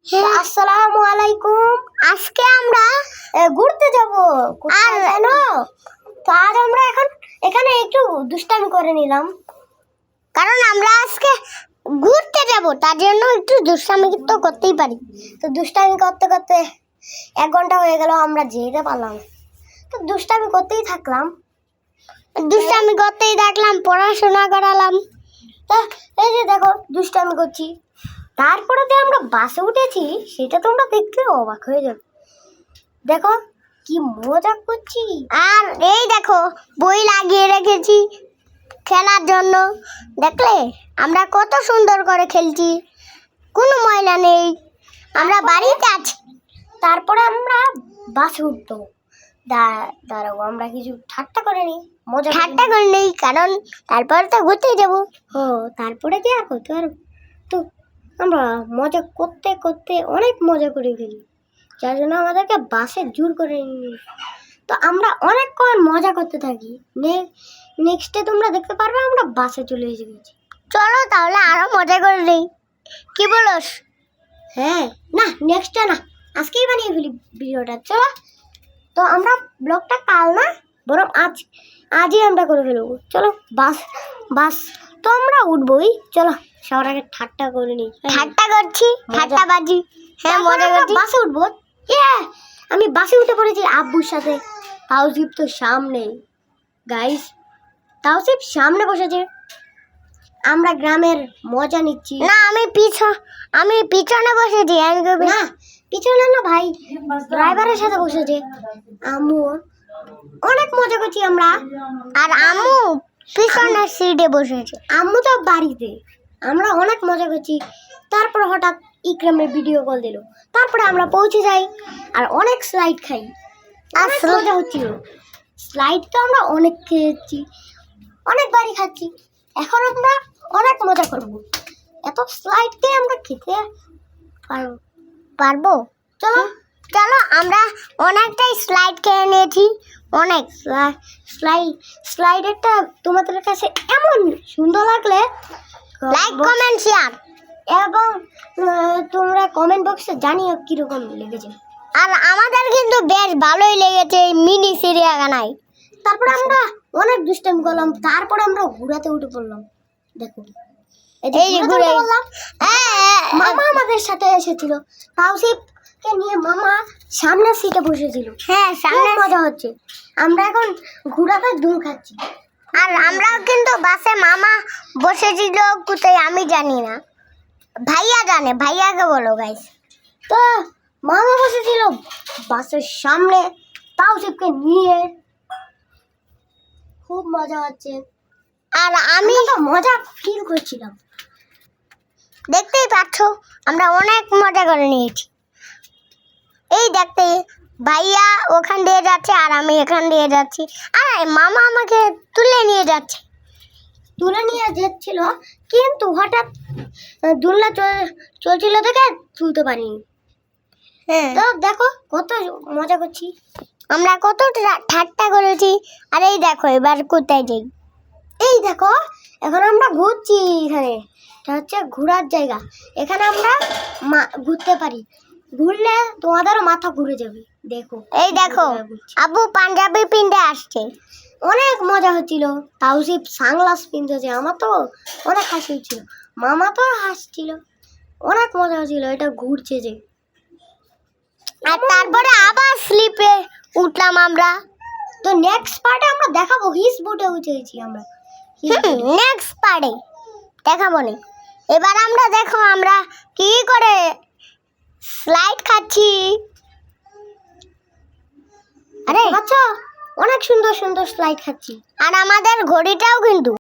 আসসালামু আলাইকুম। আজকে আমরা ঘুরতে যাব। আর জানো তো আজ আমরা এখানে একটু দুষ্টামি করে নিলাম, কারণ আমরা আজকে ঘুরতে যাব, তার জন্য একটু দুষ্টামি তো করতেই পারি। তো দুষ্টামি করতে করতে 1 ঘন্টা হয়ে গেল, আমরা যেতে পারলাম। তো দুষ্টামি করতেই থাকলাম, পড়াশোনা করালাম। তা এই যে দেখো দুষ্টামি করছি, তারপরে যে আমরা বাসে উঠেছি সেটা তোমরা দেখলে অবাক হয়ে যাবে। দেখো কি মজা করছি। আর এই দেখো বই লাগিয়ে রেখেছি খেলার জন্য, দেখলে আমরা কত সুন্দর করে খেলছি, কোনো ময়লা নেই, আমরা বাড়িতে আছি। তারপরে আমরা বাসে উঠবো, দাঁড়াবো, আমরা কিছু ঠাট্টা করে নিই, ঠাট্টা করে নিই, কারণ তারপরে তো ঘুরতে যাবো। ও তারপরে কি আর করতে পারবো? তো আমরা মজা করতে করতে অনেক মজা করে ফেলি, যার জন্য আমাদেরকে বাসে জোর করে নিই। তো আমরা অনেকক্ষণ মজা করতে থাকি। নেক্সটে তোমরা দেখতে পারবে আমরা বাসে চলে এসেছি। চলো তাহলে আরো মজা করে নিই, কি বলোস? হ্যাঁ, না নেক্সটে না, আজকেই বানিয়ে ফেলি ভিডিওটা। চলো, তো আমরা ব্লগটা কাল না, বরং আজই আমরা করে ফেলবো। চলো বাস তো আমরা উঠবোই। চলো সবার আগে ঠাট্টা করে নিই। ঠাট্টা করছি, ঠাট্টা বাজি। হ্যাঁ মজা করছি, বাসে উঠবো। আমি বাসে উঠে পড়েছি আব্বুর সাথে। তাওসিফ তো সামনে, গাইস তাওসিফ সামনে বসেছে। আমরা গ্রামের মজা নিচ্ছি। না আমি পিছনে বসেছি। না পিছনে না ভাই, ড্রাইভারের সাথে বসেছে। আম্মু অনেক মজা করছি আমরা। আর আম্মু পিছনের সিটে বসেছে, আম্মু তো বাড়িতে। আমরা অনেক মজা করছি। তারপর হঠাৎ ইকরামের ভিডিও কল দিল, তারপরে আমরা পৌঁছে যাই আর অনেক স্লাইড খাই। আর মজা হচ্ছিল। স্লাইড তো আমরা অনেক খেয়েছি, অনেকবারই খাচ্ছি। এখন আমরা অনেক মজা করব। এত স্লাইডকে আমরা খেতে পারবো। চলো আমরা অনেকটাই স্লাইড খেয়ে নিয়েছি। অনেক স্লাইডেরটা তোমাদের কাছে এমন সুন্দর লাগলে লাইক কমেন্ট শেয়ার, এবং তোমরা কমেন্ট বক্সে জানিও কীরকম লেগেছে। আর আমাদের কিন্তু বেশ ভালোই লেগেছে এই মিনি চিড়িয়াখানায়। তারপরে আমরা অনেক দুষ্টামি করলাম, তারপরে আমরা ঘোরাতে উঠে পড়লাম। দেখো এই যে ঘুরে বললাম, মামা আমাদের সাথে এসেছিল। তাওসিফকে নিয়ে মামা সামনের সিটে বসেছিল। হ্যাঁ, সামনে মজা হচ্ছে। আমরা এখন ঘোরাতে দূর খাচ্ছি। আর আমরাও কিন্তু বাসে, মামা বসেছিল কোথায় আমি জানি না, ভাইয়া জানে, ভাইয়াকে বলো গাইস। তো মামা বসেছিল বাসের সামনে তাওসিফকে নিয়ে, খুব মজা হচ্ছে। আর আমি তো মজা ফিল করছিলাম, দেখতেই পাচ্ছ আমরা অনেক মজা করে নিয়েছি। এই দেখতে ভাইয়া ওখান দিয়ে যাচ্ছে আর আমি এখান দিয়ে যাচ্ছি, আর মামা আমাকে তুলে নিয়ে যাচ্ছিল, কিন্তু হঠাৎ দুলনা চলছিল দেখে তুলতে পারিনি। হ্যাঁ, তো দেখো কত মজা করছি আমরা, কত ঠাট্টা করেছি। আর এই দেখো এবার কোথায় যাই, এই দেখো এখন আমরা ঘুরছি। এখানে এটা হচ্ছে ঘোরার জায়গা, এখানে আমরা ঘুরতে পারি। ঘুরলে তোমাদেরও মাথা ঘুরে যাবে। দেখো এই দেখো আব্বু পাঞ্জাবি পিনতে আসছে, অনেক মজা হচ্ছিল। তাওসিফ সানগ্লাস পিনতেছে, আমার তো অনেক হাসি হচ্ছিল, মামা তো হাসছিল, অনেক মজা হচ্ছিল। এটা ঘুরছে যে, আর তারপরে আবার স্লিপে উঠলাম আমরা। তো নেক্সট পার্টে আমরা দেখাবো হিস বোটে উঠেছি আমরা, নেক্সট পার্টে দেখাবো না। এবার আমরা দেখো আমরা কি করে স্লাইড খাচ্ছি। আরে বাচ্চা অনেক সুন্দর সুন্দর স্লাইড খাচ্ছি, আর আমাদের ঘড়িটাও কিন্তু